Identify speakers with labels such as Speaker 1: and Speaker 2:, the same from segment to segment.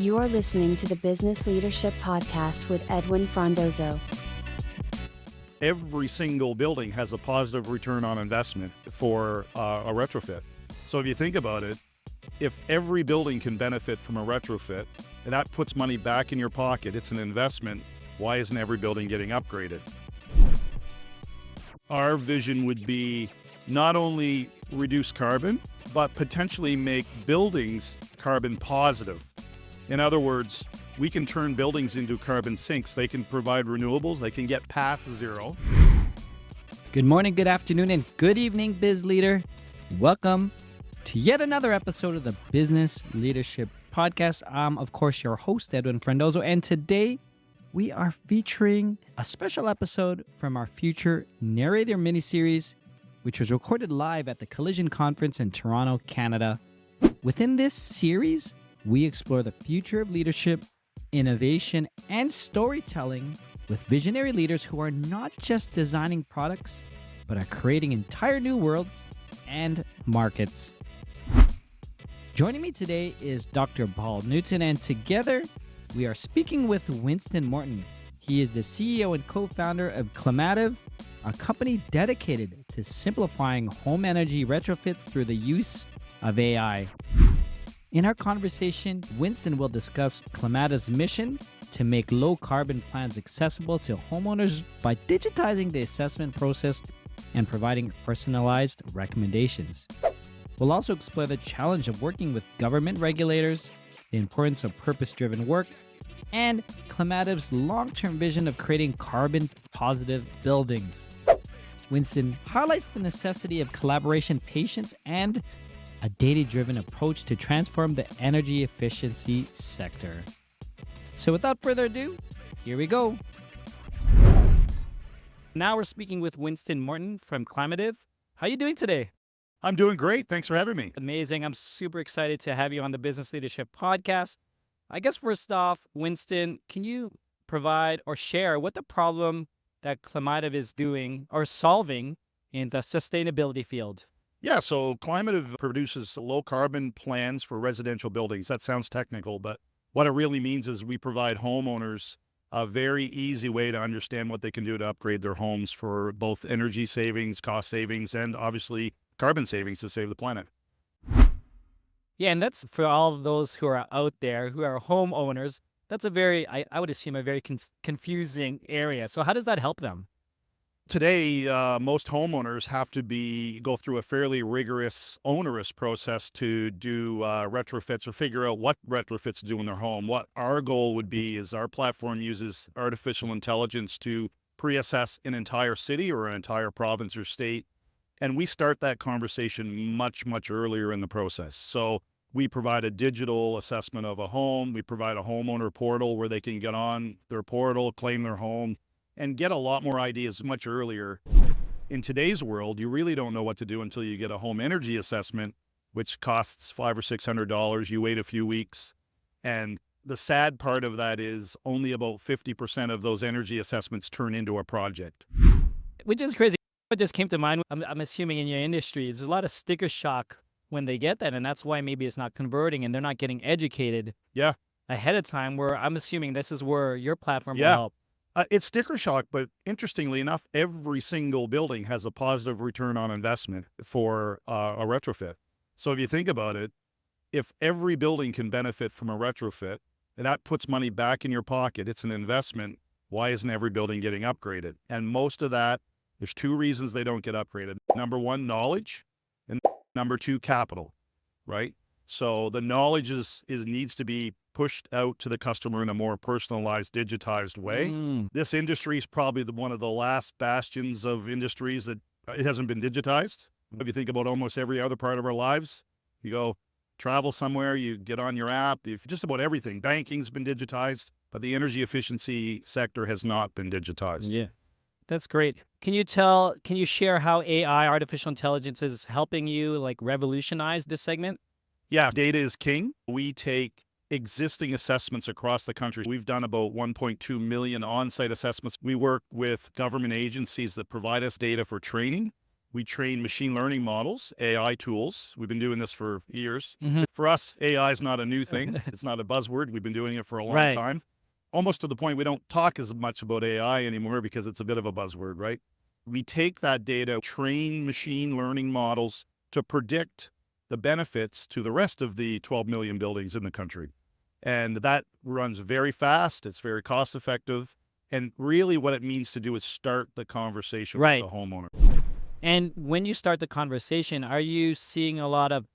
Speaker 1: You are listening to the Business Leadership Podcast with Edwin Frondozo.
Speaker 2: Every single building has a positive return on investment for a retrofit. So if you think about it, if every building can benefit from a retrofit, and that puts money back in your pocket, it's an investment, why isn't every building getting upgraded? Our vision would be not only reduce carbon, but potentially make buildings carbon positive. In other words, we can turn buildings into carbon sinks. They can provide renewables. They can get past zero.
Speaker 3: Good morning, good afternoon, and good evening, Biz Leader. Welcome to yet another episode of the Business Leadership Podcast. I'm, of course, your host, Edwin Frondozo, and today we are featuring a special episode from our Future Narrator miniseries, which was recorded live at the Collision Conference in Toronto, Canada. Within this series, we explore the future of leadership, innovation, and storytelling with visionary leaders who are not just designing products, but are creating entire new worlds and markets. Joining me today is Dr. Paul Newton, and together we are speaking with Winston Morton. He is the CEO and co-founder of Climative, a company dedicated to simplifying home energy retrofits through the use of AI. In our conversation, Winston will discuss Climative's mission to make low-carbon plans accessible to homeowners by digitizing the assessment process and providing personalized recommendations. We'll also explore the challenge of working with government regulators, the importance of purpose-driven work, and Climative's long-term vision of creating carbon-positive buildings. Winston highlights the necessity of collaboration, patience, and a data-driven approach to transform the energy efficiency sector. So without further ado, here we go. Now we're speaking with Winston Morton from Climative. How are you doing today?
Speaker 2: I'm doing great. Thanks for having me.
Speaker 3: Amazing. I'm super excited to have you on the Business Leadership Podcast. I guess first off, Winston, can you provide or share what the problem that Climative is doing or solving in the sustainability field?
Speaker 2: Yeah, so Climative produces low carbon plans for residential buildings. That sounds technical, but what it really means is we provide homeowners a very easy way to understand what they can do to upgrade their homes for both energy savings, cost savings, and obviously carbon savings to save the planet.
Speaker 3: Yeah, and that's for all of those who are out there who are homeowners. That's a very, I would assume, a very confusing area. So how does that help them?
Speaker 2: Today, most homeowners have to go through a fairly rigorous, onerous process to do retrofits or figure out what retrofits to do in their home. What our goal would be is our platform uses artificial intelligence to pre-assess an entire city or an entire province or state. And we start that conversation much, much earlier in the process. So we provide a digital assessment of a home. We provide a homeowner portal where they can get on their portal, claim their home, and get a lot more ideas much earlier. In today's world, you really don't know what to do until you get a home energy assessment, which costs $500 or $600. You wait a few weeks. And the sad part of that is only about 50% of those energy assessments turn into a project.
Speaker 3: Which is crazy. What just came to mind, I'm assuming in your industry, there's a lot of sticker shock when they get that, and that's why maybe it's not converting and they're not getting educated ahead of time, where I'm assuming this is where your platform will help.
Speaker 2: It's sticker shock, but interestingly enough, every single building has a positive return on investment for a retrofit. So if you think about it, if every building can benefit from a retrofit, and that puts money back in your pocket, it's an investment, why isn't every building getting upgraded? And most of that, there's two reasons they don't get upgraded. Number one, knowledge, and number two, capital, right? So the knowledge needs to be pushed out to the customer in a more personalized, digitized way. This industry is probably one of the last bastions of industries that it hasn't been digitized. If you think about almost every other part of our lives, you go travel somewhere, you get on your app, just about everything. Banking's been digitized, but the energy efficiency sector has not been digitized.
Speaker 3: Yeah, that's great. Can you share how AI, artificial intelligence, is helping you revolutionize this segment?
Speaker 2: Yeah, data is king. We take existing assessments across the country. We've done about 1.2 million on-site assessments. We work with government agencies that provide us data for training. We train machine learning models, AI tools. We've been doing this for years.
Speaker 3: Mhm.
Speaker 2: For us, AI is not a new thing. It's not a buzzword. We've been doing it for a long
Speaker 3: Right.
Speaker 2: time. Almost to the point we don't talk as much about AI anymore because it's a bit of a buzzword, right? We take that data, train machine learning models to predict the benefits to the rest of the 12 million buildings in the country. And that runs very fast. It's very cost effective. And really what it means to do is start the conversation
Speaker 3: Right.
Speaker 2: with the homeowner.
Speaker 3: And when you start the conversation, are you seeing a lot of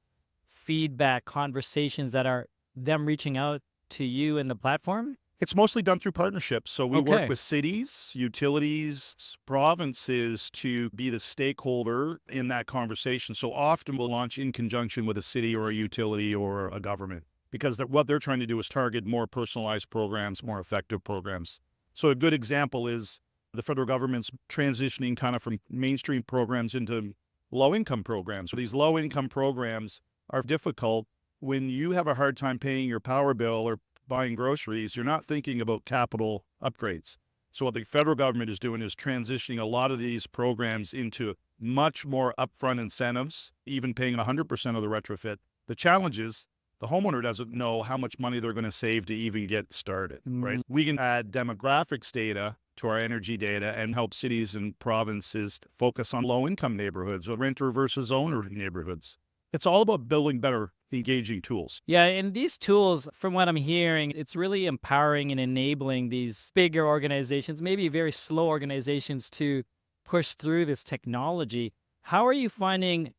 Speaker 3: feedback conversations that are them reaching out to you in the platform?
Speaker 2: It's mostly done through partnerships. So we
Speaker 3: Okay.
Speaker 2: work with cities, utilities, provinces to be the stakeholder in that conversation. So often we'll launch in conjunction with a city or a utility or a government because what they're trying to do is target more personalized programs, more effective programs. So a good example is the federal government's transitioning kind of from mainstream programs into low-income programs. So these low-income programs are difficult when you have a hard time paying your power bill or buying groceries. You're not thinking about capital upgrades. So what the federal government is doing is transitioning a lot of these programs into much more upfront incentives, even paying 100% of the retrofit. The challenge is the homeowner doesn't know how much money they're going to save to even get started, right? We can add demographics data to our energy data and help cities and provinces focus on low-income neighborhoods or renter versus owner neighborhoods. It's all about building better, engaging tools.
Speaker 3: Yeah, and these tools, from what I'm hearing, it's really empowering and enabling these bigger organizations, maybe very slow organizations, to push through this technology. How are you finding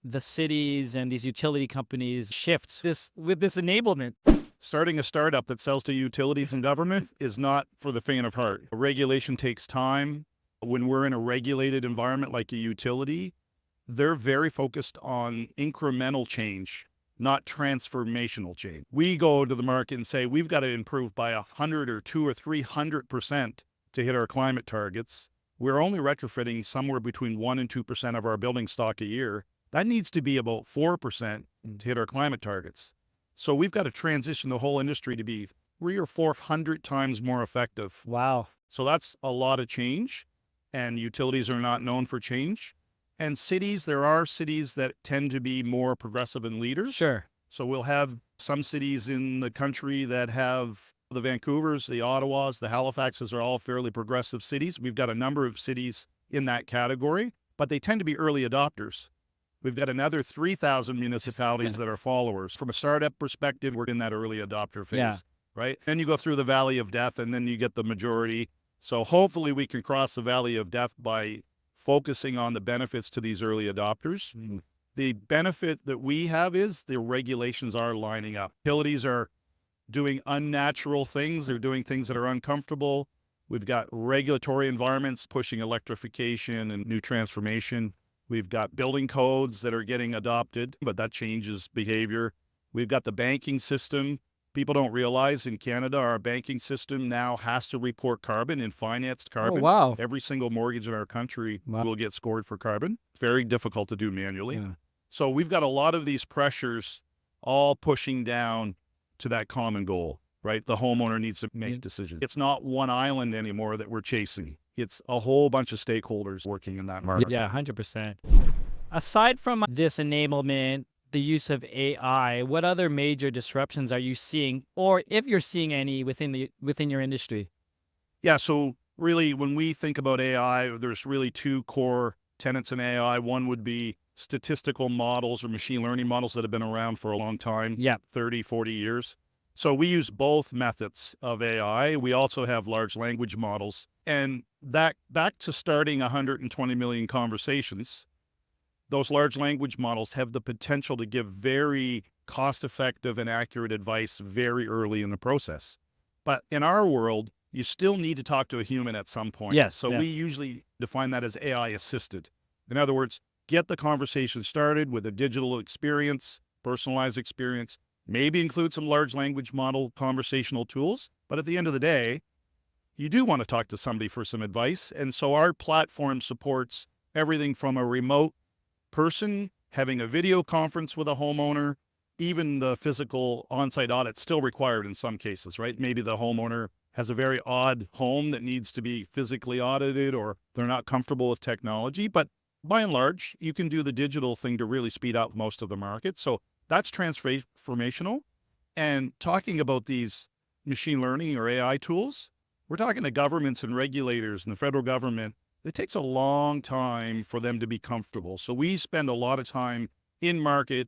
Speaker 3: the cities and these utility companies shift with this enablement?
Speaker 2: Starting a startup that sells to utilities and government is not for the faint of heart. Regulation takes time. When we're in a regulated environment like a utility, they're very focused on incremental change, not transformational change. We go to the market and say, we've got to improve by 100 or 200 or 300% to hit our climate targets. We're only retrofitting somewhere between 1% and 2% of our building stock a year. That needs to be about 4% to hit our climate targets. So we've got to transition the whole industry to be 300 or 400 times more effective.
Speaker 3: Wow.
Speaker 2: So that's a lot of change, and utilities are not known for change. And cities, there are cities that tend to be more progressive and leaders.
Speaker 3: Sure.
Speaker 2: So we'll have some cities in the country that have the Vancouvers, the Ottawas, the Halifaxes are all fairly progressive cities. We've got a number of cities in that category, but they tend to be early adopters. We've got another 3,000 municipalities that are followers. From a startup perspective, we're in that early adopter phase, right? Then you go through the valley of death, and then you get the majority. So hopefully we can cross the valley of death by focusing on the benefits to these early adopters. The benefit that we have is the regulations are lining up. Utilities are doing unnatural things. They're doing things that are uncomfortable. We've got regulatory environments pushing electrification and new transformation. We've got building codes that are getting adopted, but that changes behavior. We've got the banking system. People don't realize in Canada, our banking system now has to report carbon and financed carbon.
Speaker 3: Oh, wow.
Speaker 2: Every single mortgage in our country
Speaker 3: Wow.
Speaker 2: will get scored for carbon. It's very difficult to do manually.
Speaker 3: Yeah.
Speaker 2: So we've got a lot of these pressures all pushing down to that common goal, right? The homeowner needs to make decisions. It's not one island anymore that we're chasing. It's a whole bunch of stakeholders working in that market.
Speaker 3: Yeah, 100%. Aside from this enablement, the use of AI, what other major disruptions are you seeing, or if you're seeing any within your industry?
Speaker 2: Yeah, so really when we think about AI, there's really two core tenets in AI. One would be statistical models or machine learning models that have been around for a long time, 30, 40 years. So we use both methods of AI. We also have large language models. And that back to starting 120 million conversations, those large language models have the potential to give very cost-effective and accurate advice very early in the process. But in our world, you still need to talk to a human at some point.
Speaker 3: Yes.
Speaker 2: So we usually define that as AI assisted. In other words, get the conversation started with a digital experience, personalized experience, maybe include some large language model conversational tools. But at the end of the day, you do want to talk to somebody for some advice. And so our platform supports everything from a remote person having a video conference with a homeowner, even the physical on-site audit still required in some cases, right? Maybe the homeowner has a very odd home that needs to be physically audited, or they're not comfortable with technology, but by and large, you can do the digital thing to really speed up most of the market. So that's transformational. And talking about these machine learning or AI tools, we're talking to governments and regulators and the federal government. It takes a long time for them to be comfortable. So we spend a lot of time in market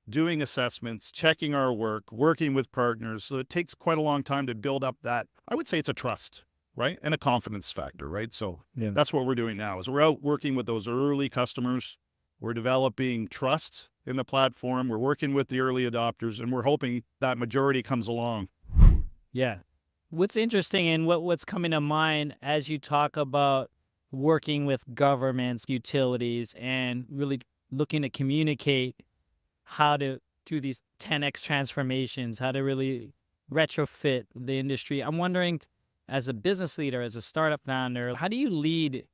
Speaker 2: doing assessments, checking our work, working with partners. So it takes quite a long time to build up that. I would say it's a trust, right? And a confidence factor, right? So that's what we're doing now is we're out working with those early customers. We're developing trust in the platform. We're working with the early adopters, and we're hoping that majority comes along.
Speaker 3: Yeah. What's interesting and what's coming to mind as you talk about working with governments, utilities, and really looking to communicate how to do these 10x transformations, how to really retrofit the industry. I'm wondering, as a business leader, as a startup founder, how do you lead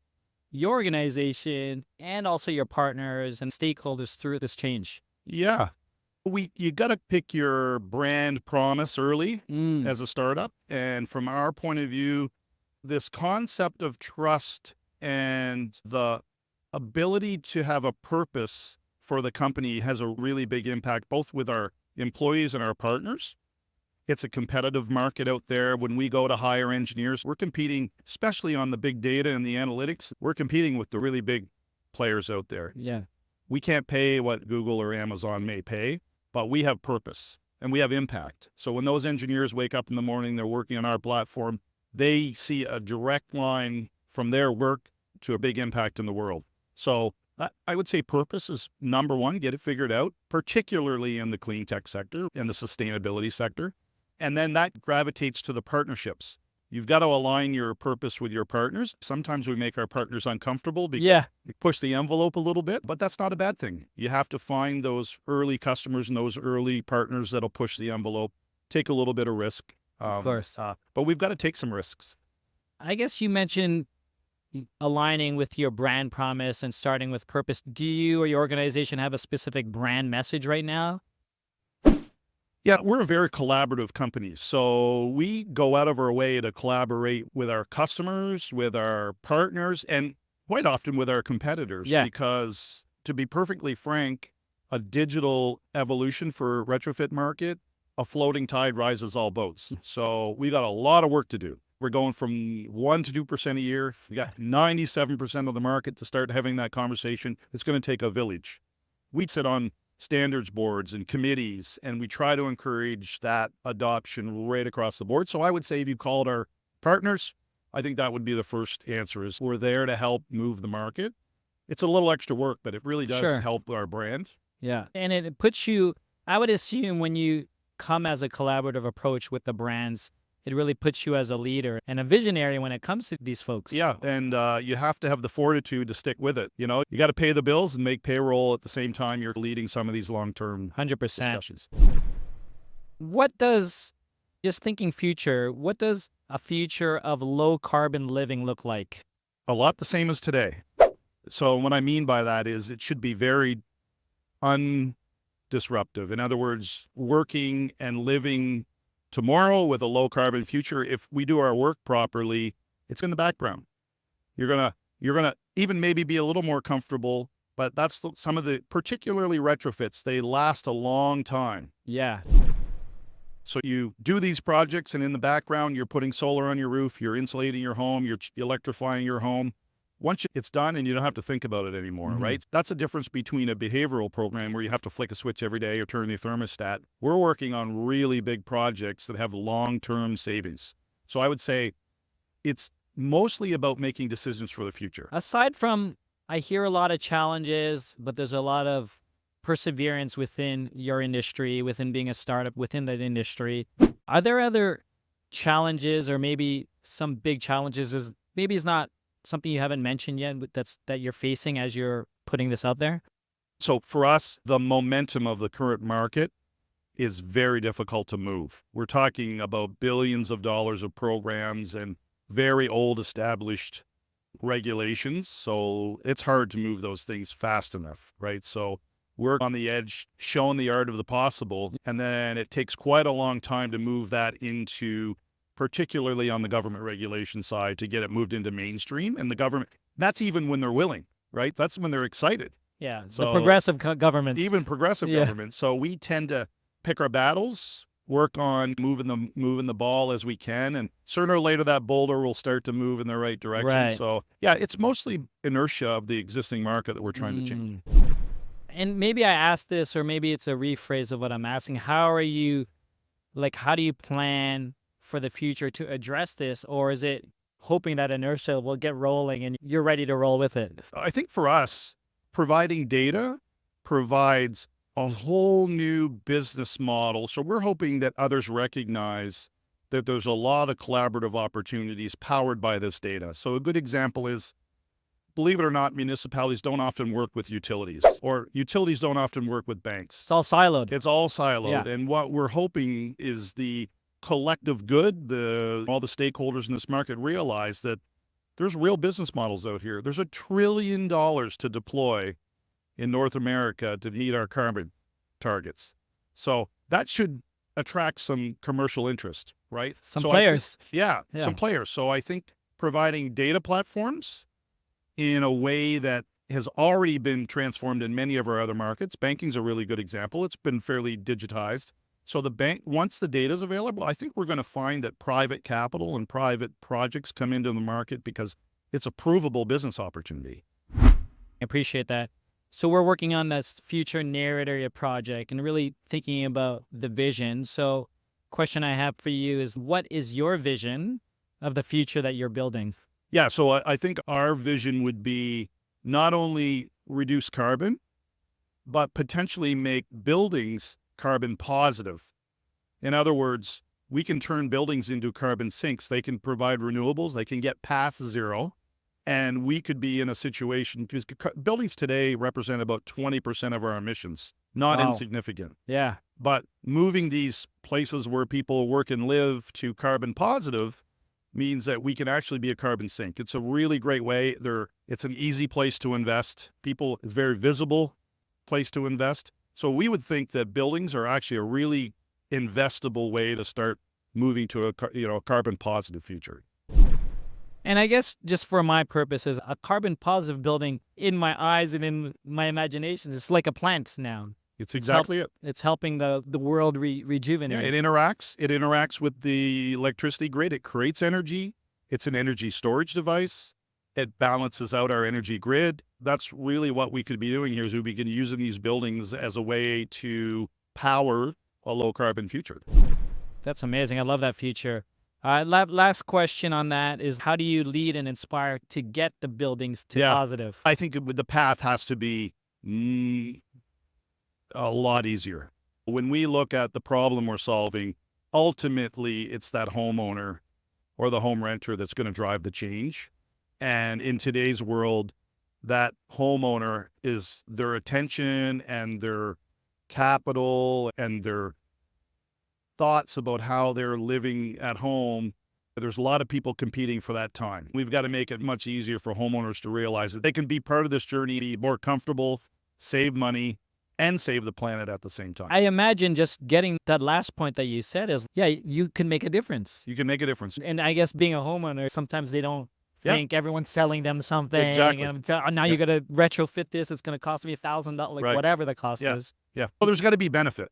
Speaker 3: your organization and also your partners and stakeholders through this change?
Speaker 2: Yeah. You got to pick your brand promise early as a startup. And from our point of view, this concept of trust and the ability to have a purpose for the company has a really big impact, both with our employees and our partners. It's a competitive market out there. When we go to hire engineers, we're competing, especially on the big data and the analytics, we're competing with the really big players out there.
Speaker 3: Yeah.
Speaker 2: We can't pay what Google or Amazon may pay, but we have purpose and we have impact. So when those engineers wake up in the morning, they're working on our platform, they see a direct line from their work to a big impact in the world. So I would say purpose is number one, get it figured out, particularly in the clean tech sector and the sustainability sector. And then that gravitates to the partnerships. You've got to align your purpose with your partners. Sometimes we make our partners uncomfortable because we push the envelope a little bit, but that's not a bad thing. You have to find those early customers and those early partners that'll push the envelope, take a little bit of risk.
Speaker 3: Of course.
Speaker 2: But we've got to take some risks.
Speaker 3: I guess you mentioned aligning with your brand promise and starting with purpose. Do you or your organization have a specific brand message right now?
Speaker 2: Yeah, we're a very collaborative company. So we go out of our way to collaborate with our customers, with our partners, and quite often with our competitors.
Speaker 3: Yeah.
Speaker 2: Because to be perfectly frank, a digital evolution for retrofit market, a floating tide rises all boats. So we got a lot of work to do. We're going from 1% to 2% a year. We got 97% of the market to start having that conversation. It's going to take a village. We sit on standards boards and committees, and we try to encourage that adoption right across the board. So I would say if you called our partners, I think that would be the first answer is we're there to help move the market. It's a little extra work, but it really does help our brand.
Speaker 3: Yeah. And it puts you, I would assume when you come as a collaborative approach with the brands, it really puts you as a leader and a visionary when it comes to these folks.
Speaker 2: Yeah, and you have to have the fortitude to stick with it. You know, you got to pay the bills and make payroll at the same time you're leading some of these long-term
Speaker 3: 100%.
Speaker 2: discussions.
Speaker 3: What does, just thinking future, what does a future of low carbon living look like?
Speaker 2: A lot the same as today. So what I mean by that is it should be very undisruptive. In other words, working and living tomorrow with a low carbon future, if we do our work properly, it's in the background. You're gonna even maybe be a little more comfortable, but that's some of the, particularly retrofits, they last a long time.
Speaker 3: Yeah.
Speaker 2: So you do these projects and in the background, you're putting solar on your roof, you're insulating your home, you're electrifying your home. Once it's done and you don't have to think about it anymore, right? That's a difference between a behavioral program where you have to flick a switch every day or turn the thermostat. We're working on really big projects that have long-term savings. So I would say it's mostly about making decisions for the future.
Speaker 3: Aside from, I hear a lot of challenges, but there's a lot of perseverance within your industry, within being a startup within that industry. Are there other challenges or maybe some big challenges maybe it's not something you haven't mentioned yet that you're facing as you're putting this out there?
Speaker 2: So for us, the momentum of the current market is very difficult to move. We're talking about billions of dollars of programs and very old established regulations. So it's hard to move those things fast enough, right? So we're on the edge, showing the art of the possible. And then it takes quite a long time to move that into, particularly on the government regulation side, to get it moved into mainstream. And the government, that's even when they're willing, right? That's when they're excited.
Speaker 3: Yeah. The
Speaker 2: So
Speaker 3: progressive governments.
Speaker 2: even progressive
Speaker 3: Yeah.
Speaker 2: governments. So we tend to pick our battles, work on moving the ball as we can, and sooner or later that boulder will start to move in the right direction.
Speaker 3: Right.
Speaker 2: So yeah, it's mostly inertia of the existing market that we're trying to change.
Speaker 3: And maybe I asked this, or maybe it's a rephrase of what I'm asking. How do you plan for the future to address this? Or is it hoping that inertia will get rolling and you're ready to roll with it?
Speaker 2: I think for us, providing data provides a whole new business model. So we're hoping that others recognize that there's a lot of collaborative opportunities powered by this data. So a good example is, believe it or not, municipalities don't often work with utilities, or utilities don't often work with banks.
Speaker 3: It's all siloed.
Speaker 2: It's all siloed.
Speaker 3: Yeah.
Speaker 2: And what we're hoping is the collective good, all the stakeholders in this market realize that there's real business models out here. There's $1 trillion to deploy in North America to meet our carbon targets. So that should attract some commercial interest, right?
Speaker 3: Some
Speaker 2: So
Speaker 3: players.
Speaker 2: Yeah,
Speaker 3: Yeah.
Speaker 2: some players. So I think providing data platforms in a way that has already been transformed in many of our other markets. Banking's a really good example. It's been fairly digitized. So once the data is available, I think we're going to find that private capital and private projects come into the market because it's a provable business opportunity.
Speaker 3: I appreciate that. So we're working on this future narrative project and really thinking about the vision. So question I have for you is, what is your vision of the future that you're building?
Speaker 2: Yeah, so I think our vision would be not only reduce carbon, but potentially make buildings carbon positive. In other words, we can turn buildings into carbon sinks. They can provide renewables. They can get past zero. And we could be in a situation, because buildings today represent about 20% of our emissions, not
Speaker 3: Wow.
Speaker 2: insignificant.
Speaker 3: Yeah.
Speaker 2: But moving these places where people work and live to carbon positive means that we can actually be a carbon sink. It's a really great way. It's an easy place to invest. It's very visible place to invest. So we would think that buildings are actually a really investable way to start moving to a carbon positive future.
Speaker 3: And I guess just for my purposes, a carbon positive building in my eyes and in my imagination, it's like a plant now.
Speaker 2: It's exactly it.
Speaker 3: It's helping the world
Speaker 2: Yeah,
Speaker 3: rejuvenate.
Speaker 2: it interacts with the electricity grid. It creates energy. It's an energy storage device. It balances out our energy grid. That's really what we could be doing here, is we begin using these buildings as a way to power a low carbon future.
Speaker 3: That's amazing. I love that future. Last question on that is, how do you lead and inspire to get the buildings to positive?
Speaker 2: I think the path has to be a lot easier. When we look at the problem we're solving, ultimately it's that homeowner or the home renter that's going to drive the change. And in today's world, that homeowner is their attention and their capital and their thoughts about how they're living at home. There's a lot of people competing for that time. We've got to make it much easier for homeowners to realize that they can be part of this journey, be more comfortable, save money, and save the planet at the same time.
Speaker 3: I imagine just getting that last point that you said is, you can make a difference.
Speaker 2: You can make a difference.
Speaker 3: And I guess being a homeowner, sometimes they don't think everyone's selling them something.
Speaker 2: Exactly.
Speaker 3: And now you got to retrofit this. It's going to cost me $1,000,
Speaker 2: Right.
Speaker 3: whatever the cost is.
Speaker 2: Yeah. Well, there's got to be benefit.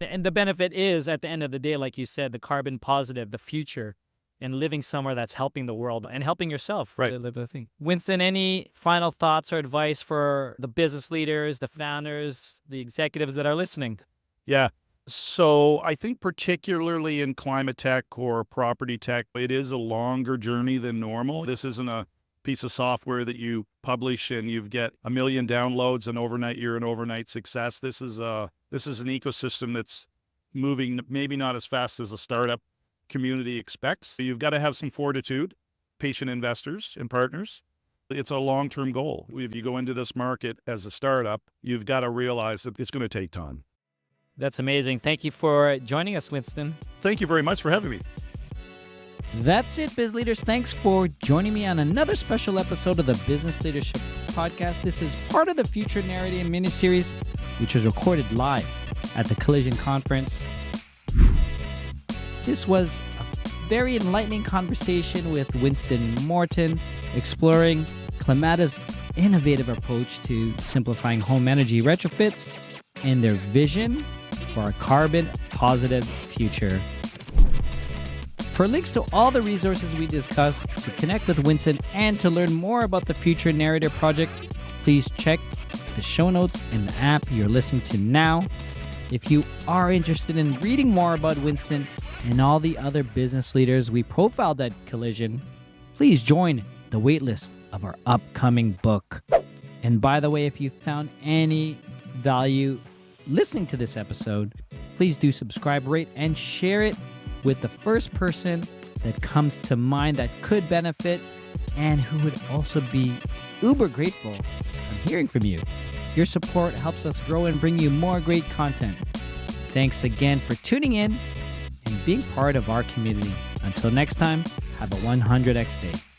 Speaker 3: And the benefit is, at the end of the day, like you said, the carbon positive, the future, and living somewhere that's helping the world and helping yourself
Speaker 2: Right.
Speaker 3: to live the thing. Winston, any final thoughts or advice for the business leaders, the founders, the executives that are listening?
Speaker 2: Yeah. So I think particularly in climate tech or property tech, it is a longer journey than normal. This isn't a piece of software that you publish and you get 1 million downloads and overnight you're an overnight success. This is an ecosystem that's moving maybe not as fast as a startup community expects. You've got to have some fortitude, patient investors and partners. It's a long-term goal. If you go into this market as a startup, you've got to realize that it's going to take time.
Speaker 3: That's amazing. Thank you for joining us, Winston.
Speaker 2: Thank you very much for having me.
Speaker 3: That's it, Biz Leaders. Thanks for joining me on another special episode of the Business Leadership Podcast. This is part of the Future Narrative miniseries, which was recorded live at the Collision Conference. This was a very enlightening conversation with Winston Morton, exploring Climative's innovative approach to simplifying home energy retrofits and their vision for a carbon positive future. For links to all the resources we discussed, to connect with Winston, and to learn more about the Future Narrator project, please check the show notes in the app you're listening to now. If you are interested in reading more about Winston and all the other business leaders we profiled at Collision, please join the waitlist of our upcoming book. And by the way, if you found any value listening to this episode, please do subscribe, rate, and share it with the first person that comes to mind that could benefit and who would also be uber grateful on hearing from you. Your support helps us grow and bring you more great content. Thanks again for tuning in and being part of our community. Until next time, have a 100x day.